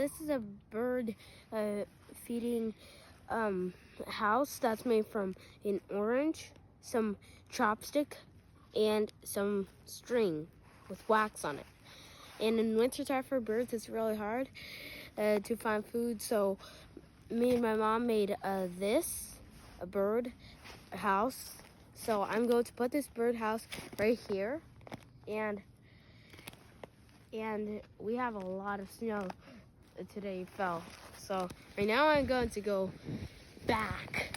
This is a bird feeding house that's made from an orange, some chopstick, and some string with wax on it. And in wintertime for birds, it's really hard to find food. So me and my mom made a bird house. So I'm going to put this bird house right here, and we have a lot of snow today fell. So right now I'm going to go back